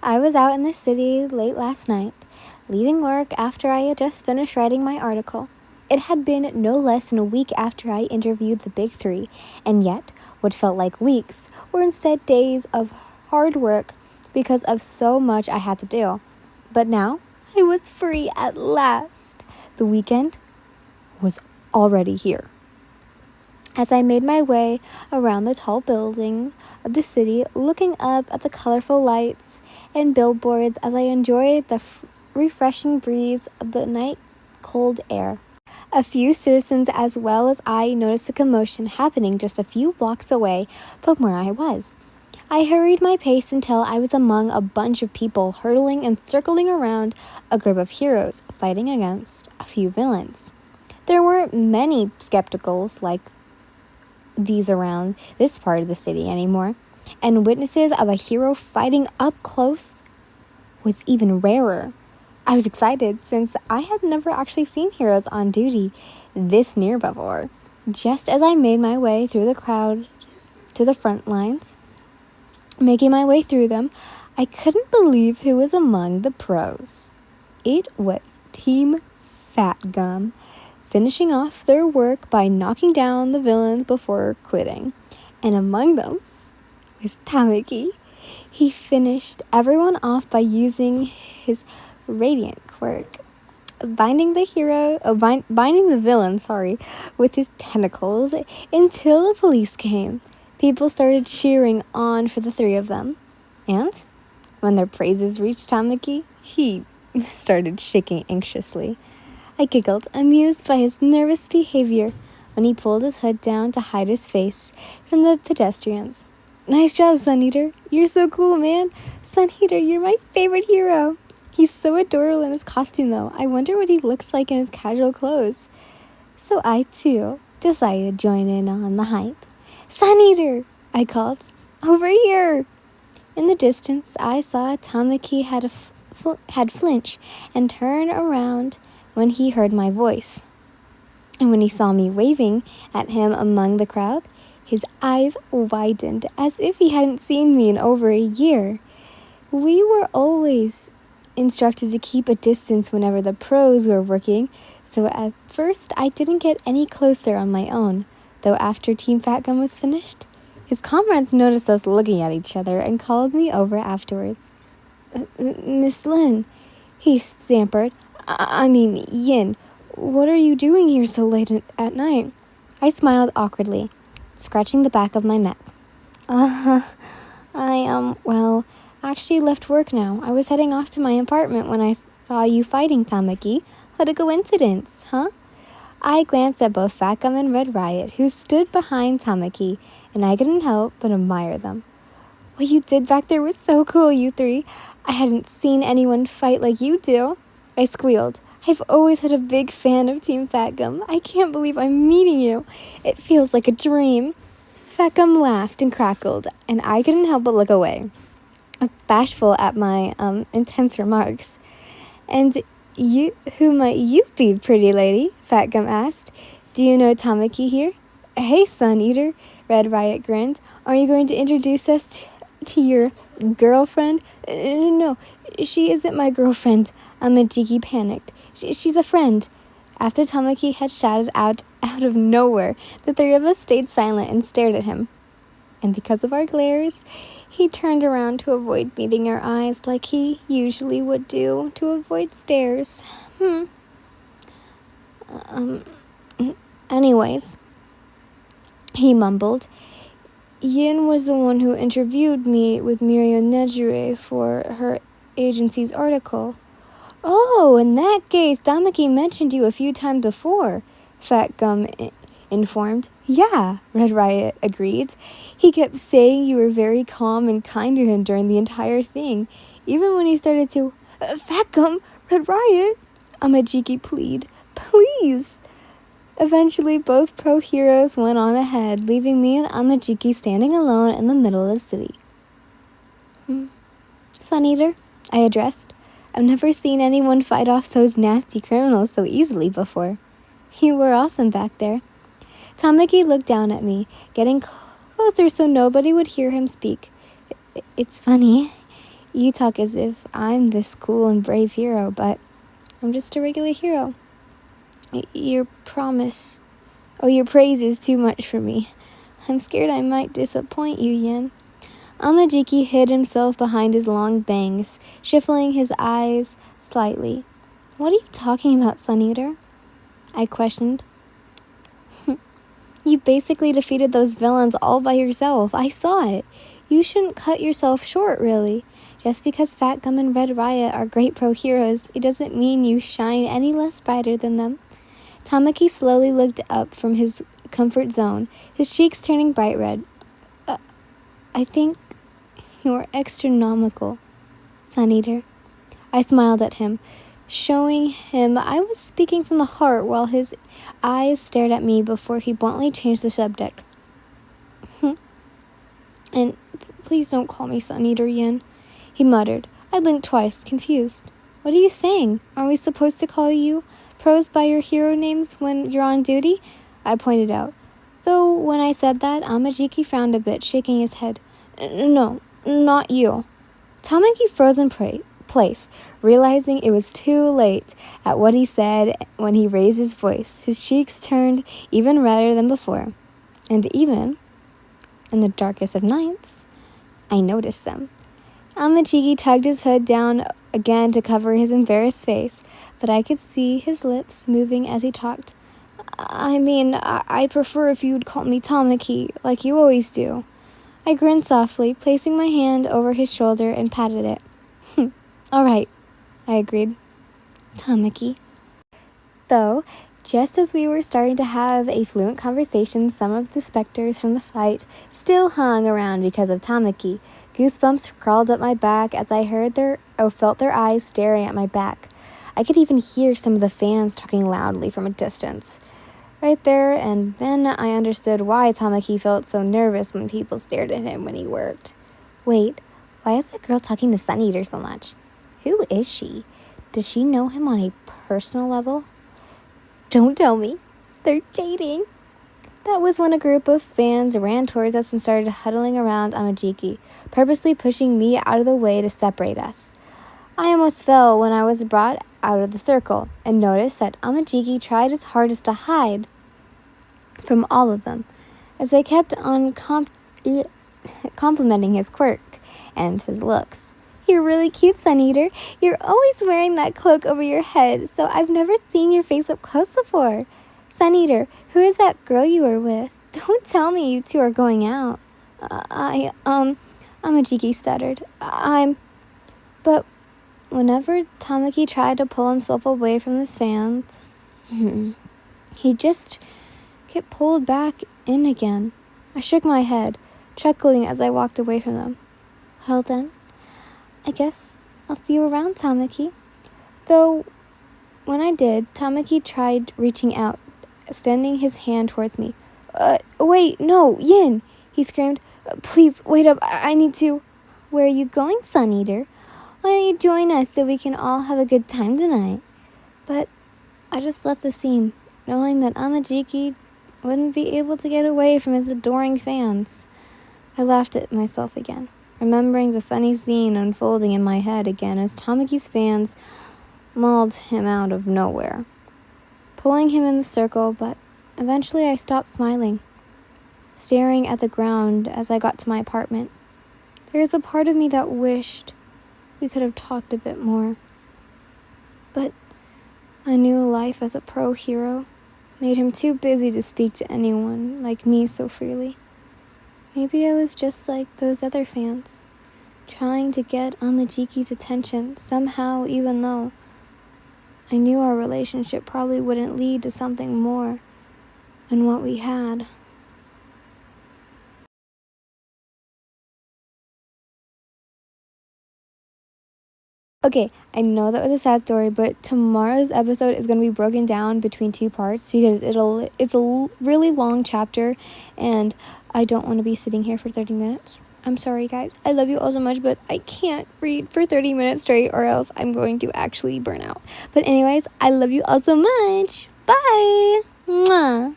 I was out in the city late last night, leaving work after I had just finished writing my article. It had been no less than a week after I interviewed the big three, and yet what felt like weeks were instead days of hard work because of so much I had to do. But now I was free at last. The weekend was already here. As I made my way around the tall building of the city, looking up at the colorful lights and billboards as I enjoyed the refreshing breeze of the night cold air. A few citizens as well as I noticed a commotion happening just a few blocks away from where I was. I hurried my pace until I was among a bunch of people hurtling and circling around a group of heroes fighting against a few villains. There weren't many skepticals like these around this part of the city anymore, and witnesses of a hero fighting up close was even rarer. I was excited since I had never actually seen heroes on duty this near before. Just as I made my way through the crowd to the front lines, making my way through them, I couldn't believe who was among the pros. It was Team Fat Gum, finishing off their work by knocking down the villains before quitting. And among them was Tamaki. He finished everyone off by using his radiant quirk, binding the villain, with his tentacles until the police came. People started cheering on for the three of them. And when their praises reached Tamaki, he started shaking anxiously. I giggled, amused by his nervous behavior when he pulled his hood down to hide his face from the pedestrians. Nice job, Sun Eater. You're so cool, man. Sun Eater, you're my favorite hero. He's so adorable in his costume, though. I wonder what he looks like in his casual clothes. So I, too, decided to join in on the hype. Sun Eater, I called. Over here. In the distance, I saw Tamaki had flinch and turn around when he heard my voice. And when he saw me waving at him among the crowd, his eyes widened as if he hadn't seen me in over a year. We were always instructed to keep a distance whenever the pros were working, so at first I didn't get any closer on my own, though after Team Fat Gum was finished, his comrades noticed us looking at each other and called me over afterwards. Miss Lin, he stammered. Yin, what are you doing here so late at night? I smiled awkwardly, scratching the back of my neck. Actually left work now. I was heading off to my apartment when I saw you fighting, Tamaki. What a coincidence, huh? I glanced at both Fat Gum and Red Riot, who stood behind Tamaki, and I couldn't help but admire them. What you did back there was so cool, you three. I hadn't seen anyone fight like you do. I squealed. I've always had a big fan of Team Fat Gum. I can't believe I'm meeting you. It feels like a dream. Fat Gum laughed and crackled, and I couldn't help but look away, bashful at my intense remarks. And who might you be, pretty lady? Fat Gum asked. Do you know Tamaki here? Hey, Sun Eater, Red Riot grinned. Are you going to introduce us to your girlfriend? No, she isn't my girlfriend. Amajiki panicked. She's a friend. After Tamaki had shouted out of nowhere, the three of us stayed silent and stared at him. And because of our glares, he turned around to avoid meeting our eyes like he usually would do to avoid stares. Anyways, he mumbled. Yin was the one who interviewed me with Miriam Nejire for her agency's article. Oh, in that case, Tamaki mentioned you a few times before, Fat Gum informed. Yeah, Red Riot agreed. He kept saying you were very calm and kind to him during the entire thing, even when he started to, Fat Gum, Red Riot, Amajiki pleaded. Please! Eventually, both pro heroes went on ahead, leaving me and Amajiki standing alone in the middle of the city. Sun Eater, I addressed. I've never seen anyone fight off those nasty criminals so easily before. You were awesome back there. Tamaki looked down at me, getting closer so nobody would hear him speak. It's funny. You talk as if I'm this cool and brave hero, but I'm just a regular hero. Your praise is too much for me. I'm scared I might disappoint you, Yin. Amajiki hid himself behind his long bangs, shifting his eyes slightly. What are you talking about, Sun Eater? I questioned. You basically defeated those villains all by yourself. I saw it. You shouldn't cut yourself short, really. Just because Fat Gum and Red Riot are great pro heroes, it doesn't mean you shine any less brighter than them. Tamaki slowly looked up from his comfort zone, his cheeks turning bright red. I think you're astronomical, Sun Eater. I smiled at him, showing him I was speaking from the heart while his eyes stared at me before he bluntly changed the subject. And please don't call me Sun Eater, Yin, he muttered. I blinked twice, confused. What are you saying? Are we supposed to call you pros by your hero names when you're on duty? I pointed out. Though when I said that, Amajiki frowned a bit, shaking his head. No, not you. Tamaki froze in place, realizing it was too late at what he said when he raised his voice. His cheeks turned even redder than before. And even in the darkest of nights, I noticed them. Amajiki tugged his hood down again to cover his embarrassed face, but I could see his lips moving as he talked. I prefer if you'd call me Tamaki, like you always do. I grinned softly, placing my hand over his shoulder and patted it. All right, I agreed. Tamaki. Though, just as we were starting to have a fluent conversation, some of the specters from the fight still hung around because of Tamaki. Goosebumps crawled up my back as I felt their eyes staring at my back. I could even hear some of the fans talking loudly from a distance. Right there, and then I understood why Tamaki felt so nervous when people stared at him when he worked. Wait, why is that girl talking to Sun Eater so much? Who is she? Does she know him on a personal level? Don't tell me. They're dating. That was when a group of fans ran towards us and started huddling around Amajiki, purposely pushing me out of the way to separate us. I almost fell when I was brought out of the circle and noticed that Amajiki tried his hardest to hide from all of them, as they kept on complimenting his quirk and his looks. You're really cute, Sun Eater. You're always wearing that cloak over your head, so I've never seen your face up close before. Sun Eater, who is that girl you were with? Don't tell me you two are going out. Amajiki stuttered. But whenever Tamaki tried to pull himself away from his fans, he just get pulled back in again. I shook my head, chuckling as I walked away from them. Well then, I guess I'll see you around, Tamaki. Though, when I did, Tamaki tried reaching out, extending his hand towards me. Wait, no, Yin, he screamed. Please, wait up, I need to. Where are you going, Sun Eater? Why don't you join us so we can all have a good time tonight? But I just left the scene, knowing that Amajiki wouldn't be able to get away from his adoring fans. I laughed at myself again, remembering the funny scene unfolding in my head again as Tamaki's fans mauled him out of nowhere, pulling him in the circle, but eventually I stopped smiling, staring at the ground as I got to my apartment. There was a part of me that wished we could have talked a bit more. But I knew life as a pro hero made him too busy to speak to anyone like me so freely. Maybe I was just like those other fans, trying to get Amajiki's attention somehow, even though I knew our relationship probably wouldn't lead to something more than what we had. Okay, I know that was a sad story, but tomorrow's episode is going to be broken down between two parts because it's a really long chapter and I don't want to be sitting here for 30 minutes. I'm sorry, guys. I love you all so much, but I can't read for 30 minutes straight or else I'm going to actually burn out. But anyways, I love you all so much. Bye! Mwah!